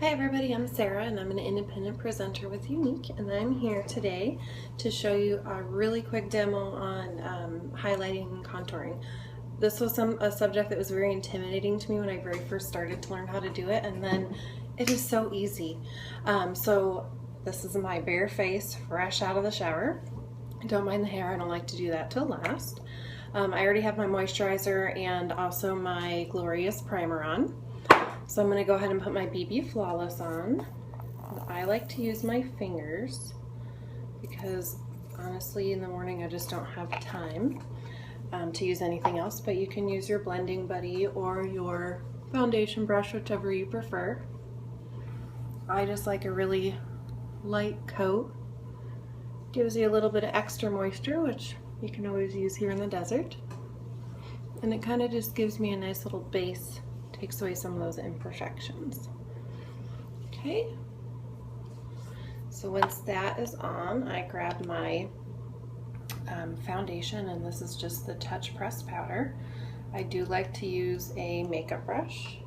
Hi everybody, I'm Sarah and I'm an independent presenter with Younique, and I'm here today to show you a really quick demo on highlighting and contouring. This was a subject that was very intimidating to me when I very first started to learn how to do it, and then it is so easy. So this is my bare face, fresh out of the shower. I don't mind the hair, I don't like to do that till last. I already have my moisturizer and also my Glorious primer on. So I'm going to go ahead and put my BB Flawless on. I like to use my fingers because honestly in the morning I just don't have time to use anything else, but you can use your blending buddy or your foundation brush, whichever you prefer. I just like a really light coat. Gives you a little bit of extra moisture, which you can always use here in the desert. And it kind of just gives me a nice little base. Takes away some of those imperfections. Okay, so once that is on, I grab my foundation, and this is just the Touch Pressed powder. I do like to use a makeup brush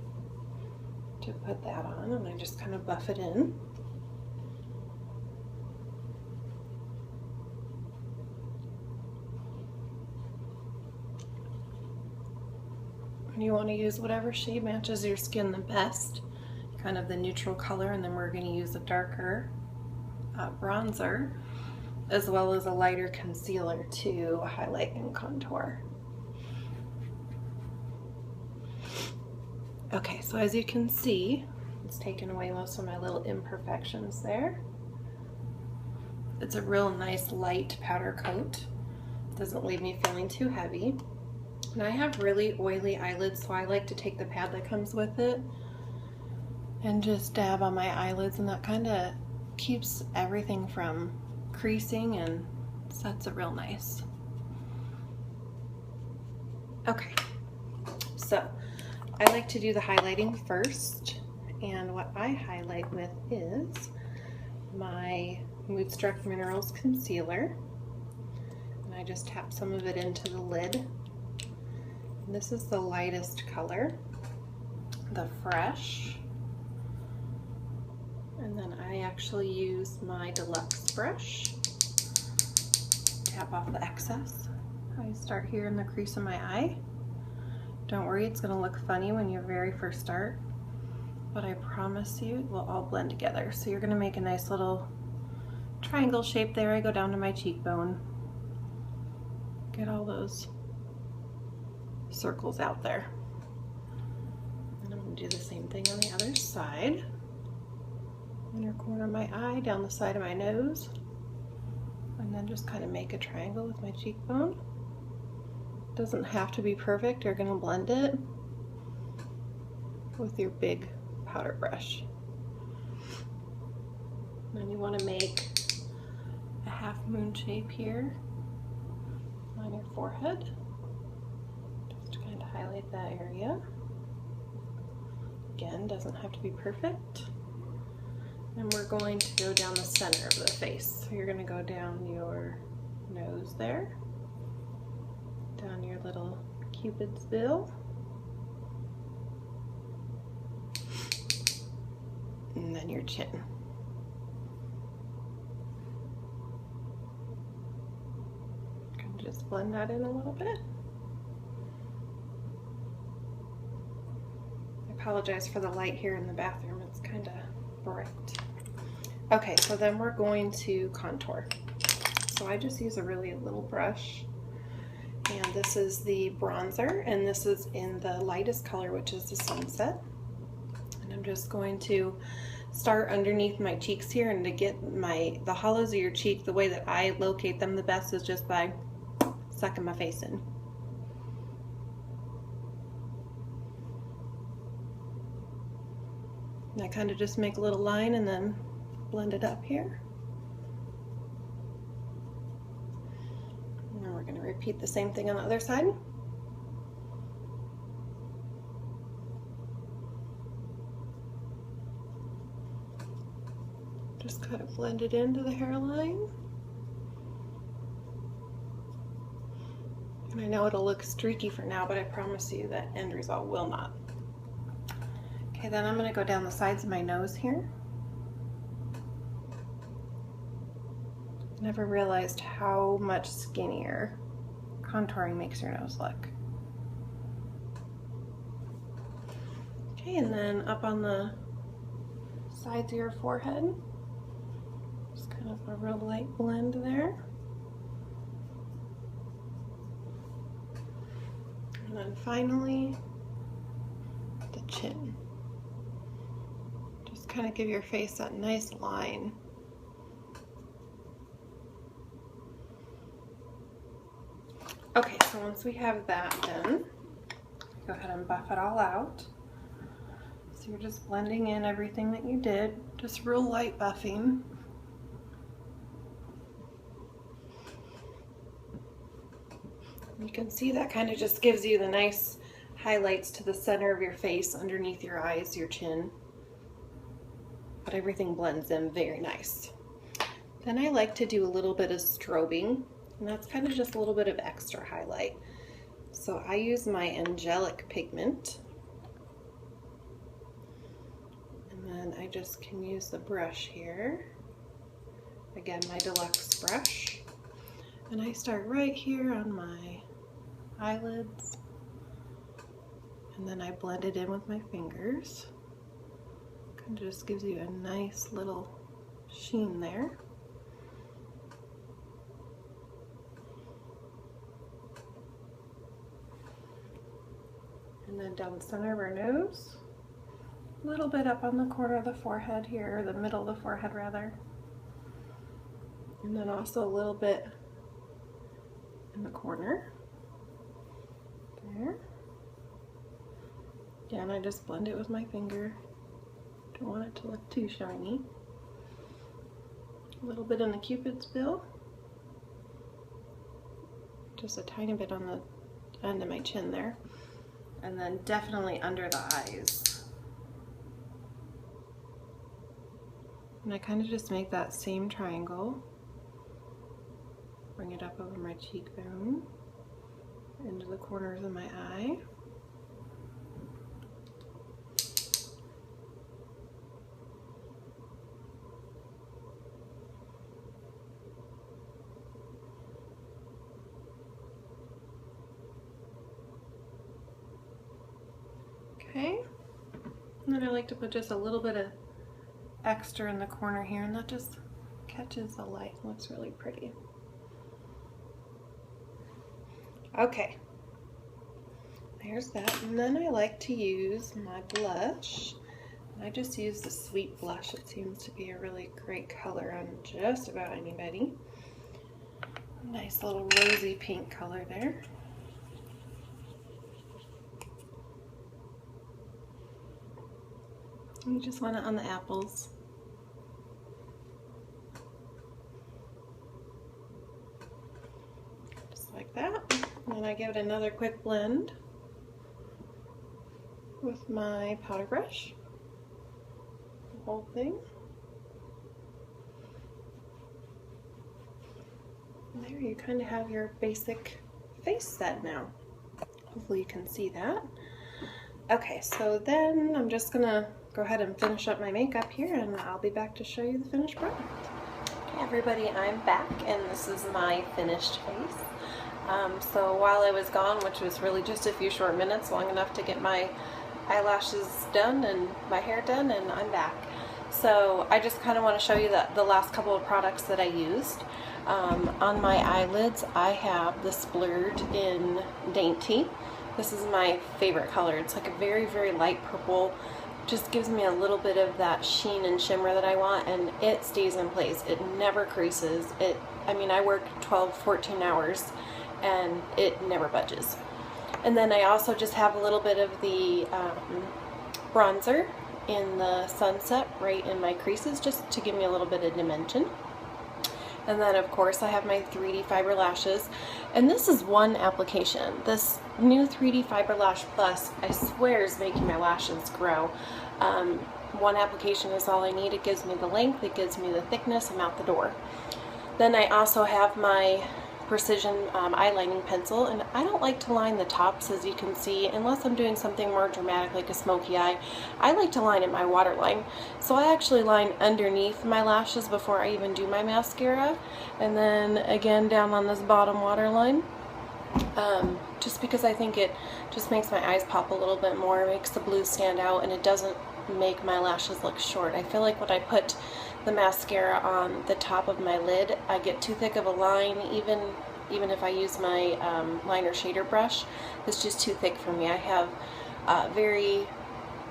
to put that on, and I just kind of buff it in. You want to use whatever shade matches your skin the best, kind of the neutral color, and then we're going to use a darker bronzer as well as a lighter concealer to highlight and contour. Okay, so as you can see, it's taken away most of my little imperfections there. It's a real nice light powder coat. Doesn't leave me feeling too heavy. And I have really oily eyelids, so I like to take the pad that comes with it and just dab on my eyelids, and that kind of keeps everything from creasing and sets it real nice. Okay, so I like to do the highlighting first, and what I highlight with is my Moodstruck Minerals Concealer, and I just tap some of it into the lid. And this is the lightest color, the Fresh. And then I actually use my Deluxe brush. Tap off the excess. I start here in the crease of my eye. Don't worry, it's going to look funny when you very first start, but I promise you it will all blend together. So you're going to make a nice little triangle shape there. I go down to my cheekbone. Get all those circles out there. And I'm going to do the same thing on the other side. Inner corner of my eye, down the side of my nose, and then just kind of make a triangle with my cheekbone. Doesn't have to be perfect. You're going to blend it with your big powder brush. Then you want to make a half moon shape here on your forehead. Highlight that area. Again, doesn't have to be perfect. And we're going to go down the center of the face. So you're going to go down your nose there, down your little Cupid's bill, and then your chin. Kind of just blend that in a little bit. Apologize for the light here in the bathroom, it's kind of bright. Okay, so then we're going to contour. So I just use a really little brush, and this is the bronzer, and this is in the lightest color, which is the Sunset. And I'm just going to start underneath my cheeks here, and to get the hollows of your cheek, the way that I locate them the best is just by sucking my face in. And I kind of just make a little line and then blend it up here. And then we're going to repeat the same thing on the other side. Just kind of blend it into the hairline. And I know it'll look streaky for now, but I promise you that end result will not. Okay, then I'm going to go down the sides of my nose here. Never realized how much skinnier contouring makes your nose look. Okay, and then up on the sides of your forehead, just kind of a real light blend there. And then finally, the chin. Just kind of give your face that nice line. Okay, so once we have that done, go ahead and buff it all out. So you're just blending in everything that you did, just real light buffing. You can see that kind of just gives you the nice highlights to the center of your face, underneath your eyes, your chin. But everything blends in very nice. Then I like to do a little bit of strobing, and that's kind of just a little bit of extra highlight. So I use my angelic pigment. And then I just can use the brush here. Again, my deluxe brush. And I start right here on my eyelids. And then I blend it in with my fingers. Kind of just gives you a nice little sheen there. And then down the center of our nose. A little bit up on the corner of the forehead here, or the middle of the forehead rather. And then also a little bit in the corner. There. Again, I just blend it with my finger. Don't want it to look too shiny. A little bit in the Cupid's bill. Just a tiny bit on the end of my chin there. And then definitely under the eyes. And I kind of just make that same triangle. Bring it up over my cheekbone, into the corners of my eye. Okay, and then I like to put just a little bit of extra in the corner here, and that just catches the light and looks really pretty. Okay, there's that. And then I like to use my blush. I just use the Sweet blush. It seems to be a really great color on just about anybody. Nice little rosy pink color there. You just want it on the apples. Just like that. And then I give it another quick blend with my powder brush. The whole thing. And there you kind of have your basic face set now. Hopefully you can see that. Okay, so then I'm just gonna go ahead and finish up my makeup here, and I'll be back to show you the finished product. Okay, everybody, I'm back, and this is my finished face. So while I was gone, which was really just a few short minutes, long enough to get my eyelashes done and my hair done, and I'm back. So I just kind of want to show you the last couple of products that I used. On my eyelids, I have the Splurge in Dainty. This is my favorite color. It's like a very, very light purple. Just gives me a little bit of that sheen and shimmer that I want, and it stays in place. It never creases. I mean, I work 12, 14 hours and it never budges. And then I also just have a little bit of the bronzer in the Sunset right in my creases, just to give me a little bit of dimension. And then of course I have my 3D Fiber Lashes, and this is one application. This new 3D Fiber Lash Plus, I swear, is making my lashes grow. One application is all I need. It gives me the length, it gives me the thickness, I'm out the door. Then I also have my precision eyelining pencil, and I don't like to line the tops, as you can see, unless I'm doing something more dramatic like a smoky eye. I like to line at my waterline. So I actually line underneath my lashes before I even do my mascara, and then again down on this bottom waterline. Just because I think it just makes my eyes pop a little bit more, makes the blue stand out, and it doesn't make my lashes look short. I feel like when I put the mascara on the top of my lid, I get too thick of a line, even if I use my liner shader brush. It's just too thick for me. I have very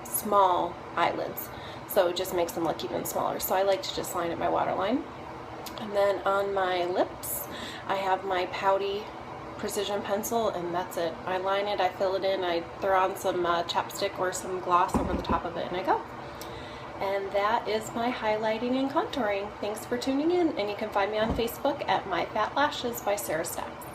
small eyelids, so it just makes them look even smaller. So I like to just line at my waterline. And then on my lips, I have my Pouty precision pencil, and that's it. I line it, I fill it in, I throw on some chapstick or some gloss over the top of it, and I go. And that is my highlighting and contouring. Thanks for tuning in, and you can find me on Facebook at My Fat Lashes by Sarah Stacks.